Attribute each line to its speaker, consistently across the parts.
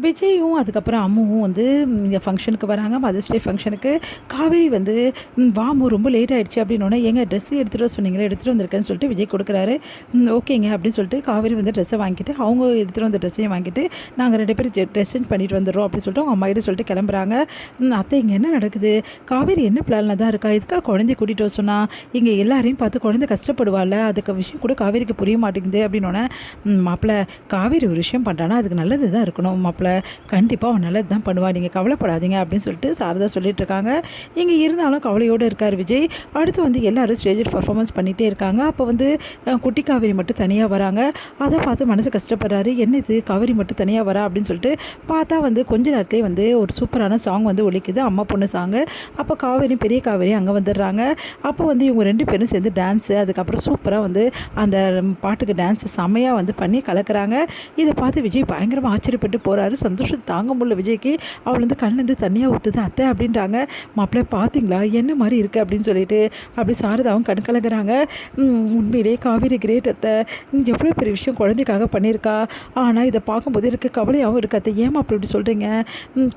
Speaker 1: விஜயும் அதுக்கப்புறம் அம்முவும் வந்து இங்கே ஃபங்க்ஷனுக்கு வராங்க. மதர்ஸ் டே ஃபங்க்ஷனுக்கு. காவேரி வந்து வாமு ரொம்ப லேட் ஆகிடுச்சு அப்படின்னோடனே, ஏங்க ட்ரெஸ்ஸு எடுத்துகிட்டு வர சொன்னீங்களே, எடுத்துகிட்டு வந்திருக்கேன்னு சொல்லிட்டு விஜய் கொடுக்குறாரு. ஓகேங்க அப்படின்னு சொல்லிட்டு காவேரி வந்து ட்ரெஸ்ஸை வாங்கிட்டு, அவங்க எடுத்துகிட்டு வந்த ட்ரெஸ்ஸையும் வாங்கிட்டு, நாங்கள் 2 பேரும் ட்ரெஸ் சேஞ்ச் பண்ணிட்டு வந்துடுறோம் அப்படின்னு சொல்லிட்டு அவங்க அம்மாகிட்ட சொல்லிட்டு கிளம்புறாங்க. அத்தை இங்கே என்ன நடக்குது? காவேரி என்ன பிளானில் தான் இருக்கா? இதுக்காக குழந்தைய கூட்டிகிட்டு வர சொன்னா? இங்கே எல்லாரையும் பார்த்து குழந்தை கஷ்டப்படுவாள், அதுக்கு விஷயம் கூட காவேரிக்கு புரிய மாட்டேங்குது அப்படின்னோடனே, மாப்பிள்ளை காவேரி ஒரு விஷயம் பண்ணுறான்னா அதுக்கு நல்லது தான் இருக்கணும் மாப்பிள்ளை, கண்டிப்பாக அவன் நல்லது தான் பண்ணுவாள், நீங்கள் கவலைப்படாதீங்க அப்படின்னு சொல்லிட்டு சாரதா சொல்லிட்டு இருக்காங்க. இங்கே இருந்தாலும் கவலையோடு இருக்கார் விஜய். அடுத்து வந்து எல்லாரும் ஸ்டேஜில் பர்ஃபார்மன்ஸ் பண்ணிகிட்டே இருக்காங்க. அப்போ வந்து குட்டி காவேரி மட்டும் தனியாக வராங்க. அதை பார்த்து மனசு கஷ்டப்படுறாரு. என்ன இது காவேரி மட்டும் தனியாக வரா அப்படின்னு சொல்லிட்டு பார்த்தா வந்து கொஞ்ச நேரத்துலேயே வந்து ஒரு சூப்பரான சாங் வந்து ஒலிக்குது, அம்மா பொண்ணு சாங்கு. அப்போ காவேரி பெரிய காவேரி அங்கே வந்துடுறாங்க. அப்போ வந்து இவங்க 2 பேரும் சேர்ந்து டான்ஸு, அதுக்கப்புறம் சூப்பராக வந்து அந்த பாட்டுக்கு டான்ஸு செம்மையாக வந்து பண்ணி கலக்கிறாங்க. இதை பார்த்து விஜய் பயங்கரமாக ஆச்சரியப்பட்டு போகிறாரு. சந்தோஷம் தாங்க முடியல விஜய்க்கு. அவள் வந்து கண்ணிலேருந்து தண்ணியாக ஊற்றுது. அத்தை அப்படின்றாங்க. மாப்பிள்ளை பார்த்தீங்களா என்ன மாதிரி இருக்குது அப்படின்னு சொல்லிட்டு அப்படி சாரதாவும் கண் கலங்குறாங்க. உண்மையிலேயே காவேரி கிரேட் அத்தை, எவ்வளோ பெரிய விஷயம் குழந்தைக்காக பண்ணியிருக்கா. ஆனால் இதை பார்க்கும்போது எனக்கு கவலையாகவும் இருக்குது அத்தை. ஏன் மாப்பிள்ளை இப்படி சொல்கிறீங்க?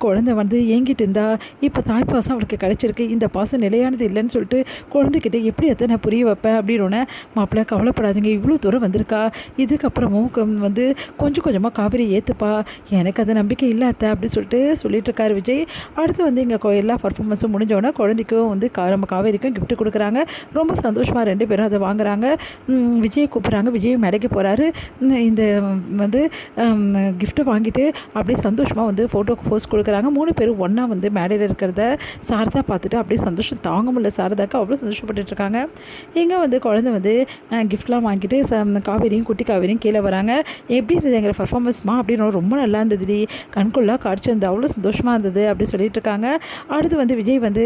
Speaker 1: குழந்தை வந்து ஏங்கிட்டு இருந்தா, இப்போ தாய்ப்பாசம் அவளுக்கு கிடச்சிருக்கு, இந்த பாசம் நிலையானது இல்லைன்னு சொல்லிட்டு குழந்தைகிட்ட எப்படி அத்தை நான் புரிய வைப்பேன் அப்படின்னோடனே, மாப்பிள்ளை கவலைப்படாதீங்க, இவ்வளோ தூரம் வந்திருக்கா, இதுக்கப்புறமும் வந்து கொஞ்சம் கொஞ்சமாக காவேரி ஏற்றுப்பா, எனக்கு அது நம்பிக்கை இல்லை அத்தை அப்படி சொல்லிட்டு இருக்காரு விஜய். அடுத்து வந்து இங்கே எல்லா பர்ஃபார்மன்ஸும் முடிஞ்சோடனே குழந்தைக்கும் வந்து நம்ம காவேரிக்கும் கிஃப்ட் கொடுக்குறாங்க. ரொம்ப சந்தோஷமாக 2 பேரும் அதை வாங்குறாங்க. விஜய் கூப்பிட்றாங்க. விஜய் மேடைக்கு போகிறாரு. இந்த வந்து கிஃப்ட்டை வாங்கிட்டு அப்படியே சந்தோஷமாக வந்து ஃபோட்டோக்கு போஸ்ட் கொடுக்குறாங்க. 3 பேரும் ஒன்றா வந்து மேடையில் இருக்கிறத சாரதா பார்த்துட்டு அப்படியே சந்தோஷம் தாங்க முடியல. சாரதாக்கு அவ்வளோ சந்தோஷப்பட்டுட்டு இருக்காங்க. இங்கே வந்து குழந்தை வந்து கிஃப்ட்லாம் வாங்கிட்டு காவேரியும் குட்டி காவேரியும் கீழே வராங்க. எப்படி இருந்தது எங்கள் பர்ஃபார்மன்ஸ்மா அப்படின்னு, ரொம்ப நல்லா இருந்ததுடி, கண்கொள்ளா காட்சி வந்து அவ்வளோ சந்தோஷமாக இருந்தது அப்படி சொல்லிட்டு இருக்காங்க. அடுத்து வந்து விஜய் வந்து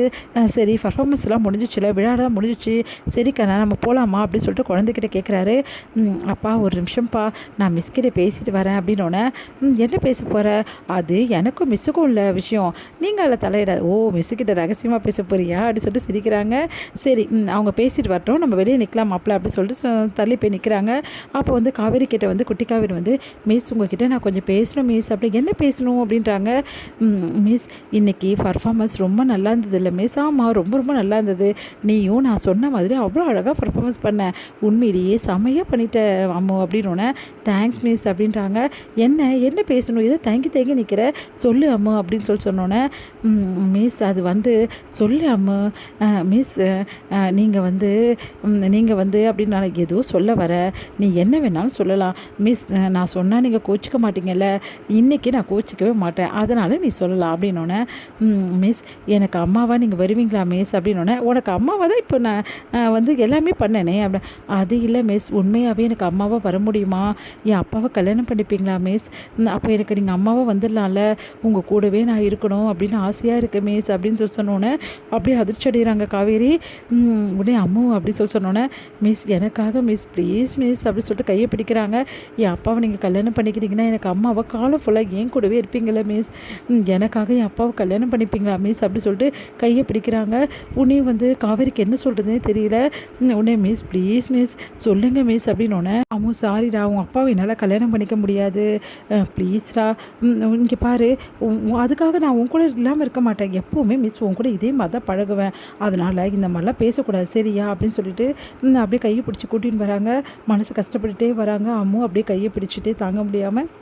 Speaker 1: சரி பர்ஃபார்மன்ஸ்லாம் முடிஞ்சிச்சுல, விழாலாம் முடிஞ்சிச்சு, சரி கண்ணா நம்ம போகலாமா அப்படின்னு சொல்லிட்டு குழந்தைகிட்ட கேட்குறாரு. அப்பா ஒரு நிமிஷம்ப்பா, நான் மிஸ்கிட்ட பேசிட்டு வரேன் அப்படின்னோடனே, என்ன பேச போகிற? அது எனக்கும் மிஸ்ஸுக்கும் உள்ள விஷயம், நீங்கள் அதில் தலையிட. ஓ மிஸ்ஸுக்கிட்ட ரகசியமாக பேச போறியா அப்படின்னு சொல்லிட்டு சிரிக்கிறாங்க. சரி அவங்க பேசிட்டு வரட்டும், நம்ம வெளியே நிற்கலாம் மாப்பிள்ள அப்படின்னு சொல்லிட்டு தள்ளி போய் நிற்கிறாங்க. அப்போ வந்து காவேரி கிட்ட வந்து குட்டி காவேரி வந்து, மிஸ் உங்ககிட்ட நான் கொஞ்சம் பேசணும் மிஸ். அப்படி என்ன பேசணும் அப்படின்றாங்க. மிஸ் இன்றைக்கி பர்ஃபார்மன்ஸ் ரொம்ப நல்லா இருந்தது இல்லை மிஸ்? ஆமாம் ரொம்ப ரொம்ப நல்லா இருந்தது, நீயும் நான் சொன்ன மாதிரி அவ்வளோ அழகாக பர்ஃபார்மன்ஸ் பண்ணேன், உண்மையிலேயே செம்மையாக பண்ணிட்ட அம்மு அப்படின்னோடனே, தேங்க்ஸ் மிஸ் அப்படின்றாங்க. என்ன பேசணும், இதை தேங்கி நிற்கிற, சொல்லு அம்மு அப்படின்னு சொன்னோன்னே, மிஸ் அது வந்து சொல்லு அம்மு, மிஸ் நீங்கள் வந்து அப்படின்னு நான் ஏதோ சொல்ல வர, நீ என்ன வேணாலும் சொல்லலாம் மிஸ், நான் சொன்னால் நீங்கள் கோச்சிக்க மாட்டீங்கல்ல, இன்றைக்கி நான் கோச்சிக்கவே மாட்டேன், அதனால் நீ சொல்லலாம் அப்படின்னோடனே, மிஸ் எனக்கு அம்மாவாக நீங்கள் வருவீங்களா மிஸ் அப்படின்னோடனே, உனக்கு அம்மாவாக தான் இப்போ நான் வந்து எல்லாமே பண்ணனே அப்படி. அது இல்லை மிஸ், உண்மையாகவே எனக்கு அம்மாவாக வர முடியுமா? என் அப்பாவை கல்யாணம் பண்ணிப்பீங்களா மிஸ்? அப்போ எனக்கு நீங்கள் அம்மாவாக வந்துடலாம்ல, உங்கள் கூடவே நான் இருக்கணும் அப்படின்னு ஆசையாக இருக்குது மிஸ் அப்படின்னு சொன்னோன்னே அப்படியே அதிர்ச்சி அடைகிறாங்க காவேரி. உடனே அம்மு அப்படி சொன்னோன்னே, மிஸ் எனக்காக மிஸ் ப்ளீஸ் மிஸ் அப்படி சொல்லிட்டு கையை பிடிக்கிறாங்க. என் அப்பாவை நீங்கள் கல்யாணம் பண்ணிக்கிறீங்கன்னா எனக்கு அம்மாவை காலம் ஃபுல்லாக ஏன் கூடவே இருப்பீங்களா மிஸ், எனக்காக என் அப்பாவை கல்யாணம் பண்ணிப்பீங்களா மிஸ் அப்படி சொல்லிட்டு கையை பிடிக்கிறாங்க. உடனே வந்து காவேரிக்கு என்ன சொல்கிறதுனே தெரியல. உடனே மிஸ் ப்ளீஸ் மிஸ் சொல்லுங்கள் மிஸ் அப்படின்னோடனே, அம்மு சாரிடா, உங்கள் அப்பாவை என்னால் கல்யாணம் பண்ணிக்க முடியாது, ப்ளீஸ்டா, இங்கே பாரு, அதுக்காக நான் உன் கூட இல்லாமல் இருக்க மாட்டேன், எப்போவுமே மிஸ் உன் கூட இதே மாதிரி தான் பழகுவேன், அதனால் இந்த மாதிரிலாம் பேசக்கூடாது சரியா அப்படின்னு சொல்லிட்டு அப்படியே கையை பிடிச்சி கூட்டின்னு வராங்க. மனசு கஷ்டப்பட்டுட்டே வராங்க. அம்மு அப்படியே கையை பிடிச்சிட்டே தாங்க முடியாமல்